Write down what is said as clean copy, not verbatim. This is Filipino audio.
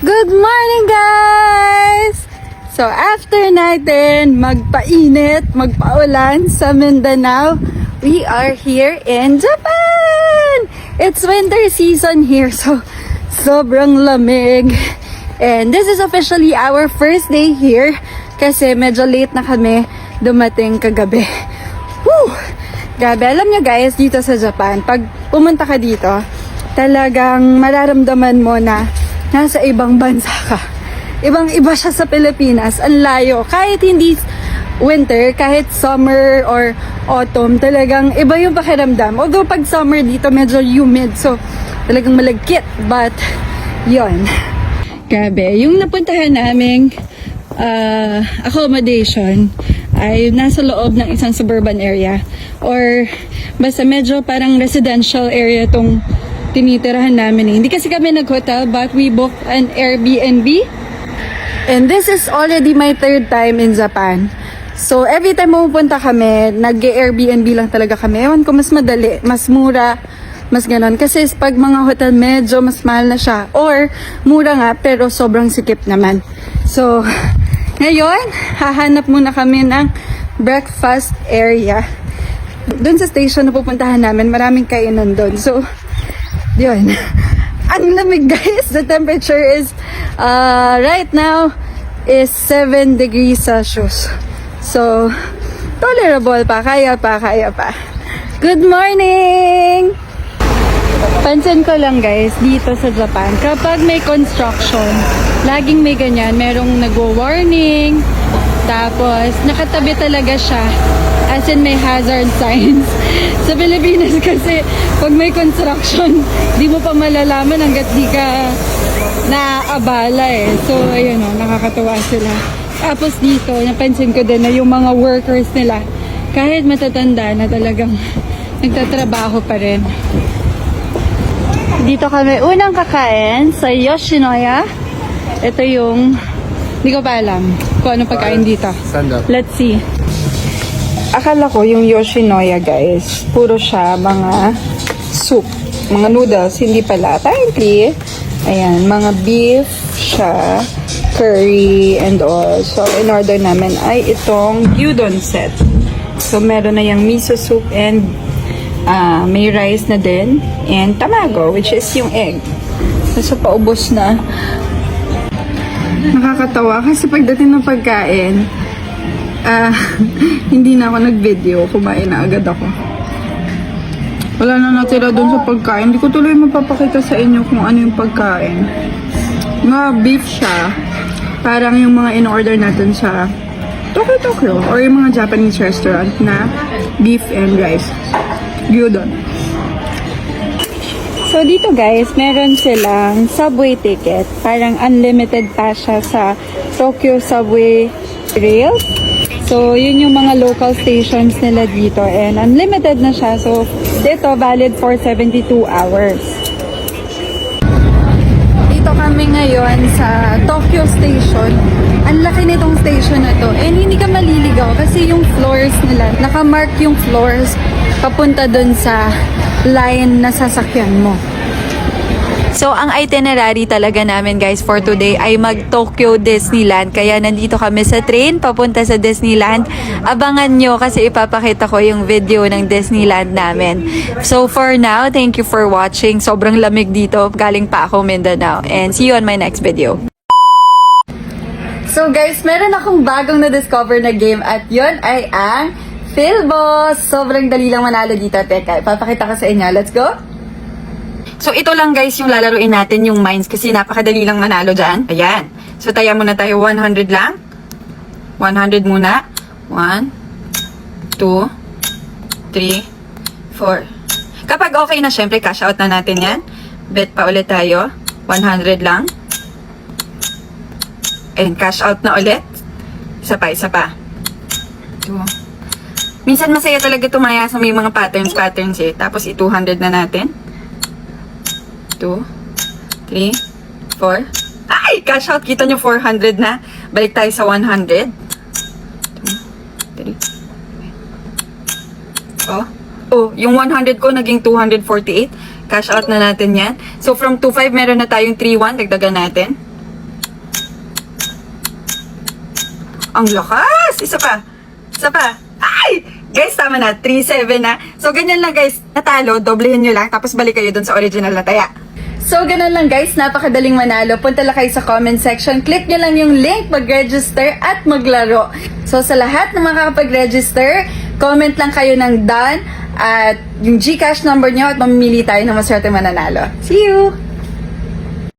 Good morning, guys! So, after natin magpainit, magpaulan sa Mindanao, we are here in Japan! It's winter season here, so sobrang lamig. And this is officially our first day here kasi medyo late na kami dumating kagabi. Woo! Grabe, alam nyo guys, dito sa Japan, pag pumunta ka dito, talagang mararamdaman mo na nasa ibang bansa ka. Ibang-iba siya sa Pilipinas. Ang layo. Kahit hindi winter, kahit summer or autumn, talagang iba yung pakiramdam. Although pag summer dito, medyo humid. So, talagang malagkit. But, yon. Grabe. Yung napuntahan naming accommodation ay nasa loob ng isang suburban area. Or, basta medyo parang residential area tong tinitirahan namin eh. Hindi kasi kami nag-hotel but we booked an Airbnb. And this is already my third time in Japan. So every time pupunta kami, nag-Airbnb lang talaga kami. Ewan ko, mas madali, mas mura, mas ganon. Kasi pag mga hotel, medyo mas mahal na siya. Or mura nga pero sobrang sikip naman. So ngayon, hahanap muna kami ng breakfast area. Doon sa station na pupuntahan namin, maraming kainan doon. So yun. Ang lamig guys. The temperature is right now is 7 degrees Celsius. So tolerable pa. Kaya pa. Good morning! Pansin ko lang guys, dito sa Japan, kapag may construction, laging may ganyan. Merong nagwo-warning. Tapos nakatabi talaga siya. As in may hazard signs. Sa Pilipinas kasi, pag may construction, di mo pa malalaman hanggat di ka naabala eh. So, ayun o, nakakatuwa sila. Tapos dito, napansin ko din na yung mga workers nila, kahit matatanda na talagang nagtatrabaho pa rin. Dito kami unang kakain sa Yoshinoya. Ito yung, hindi ko pa alam kung anong pagkain dito. Let's see. Akala ko yung Yoshinoya guys, puro siya mga soup, mga noodles, hindi pala. Apparently, ayan, mga beef siya, curry and all. So, in order namin ay itong gyudon set. So, meron na yung miso soup and may rice na din and tamago, which is yung egg. So, paubos na. Nakakatawa kasi pagdating ng pagkain, hindi na ako nag-video, kumain na agad ako. Wala na natira doon sa pagkain. Hindi ko tuloy mapapakita sa inyo kung ano yung pagkain. Mga beef siya. Parang yung mga in-order natin sa Tokyo or yung mga Japanese restaurant na beef and rice. Gyudon. So dito guys, meron silang subway ticket. Parang unlimited pa siya sa Tokyo Subway Rails. So, yun yung mga local stations nila dito and unlimited na siya. So, dito valid for 72 hours. Dito kami ngayon sa Tokyo Station. Ang laki nitong station na to. And hindi ka maliligaw kasi yung floors nila, nakamark yung floors papunta dun sa line na sasakyan mo. So, ang itinerary talaga namin guys for today ay mag-Tokyo Disneyland. Kaya nandito kami sa train papunta sa Disneyland. Abangan nyo kasi ipapakita ko yung video ng Disneyland namin. So, for now, thank you for watching. Sobrang lamig dito. Galing pa ako Mindanao. And see you on my next video. So guys, meron akong bagong na-discover na game at yun ay ang Philboss. Sobrang dali lang manalo dito. Teka, ipapakita ko sa inyo. Let's go! So, ito lang guys yung lalaruin natin, yung mines, kasi napakadali lang manalo dyan. Ayan. So, taya muna tayo, 100 lang. 100 muna. 1, 2, 3, 4. Kapag okay na, syempre, cash out na natin yan. Bet pa ulit tayo. 100 lang. And cash out na ulit. Isa pa. 2. Minsan masaya talaga tumaya sa may mga patterns eh. Tapos, 200 na natin. 2, 3, 4. Ay! Cash out. Kita nyo 400 na. Balik tayo sa 100. 2, 3. Oh, yung 100 ko naging 248. Cash out na natin yan. So, from 2.5 meron na tayong 3.1. Dagdagan natin. Ang lakas! Isa pa. Isa pa. Ay! Guys, tama na. 3-7 na. So, ganyan lang guys. Natalo, doblehin nyo lang. Tapos balik kayo dun sa original na taya. So, ganun lang guys, napakadaling manalo. Punta lang kayo sa comment section, click nyo lang yung link, mag-register at maglaro. So, sa lahat ng makakapag-register, comment lang kayo ng done at yung GCash number nyo at mamimili tayo ng maswerte mananalo. See you!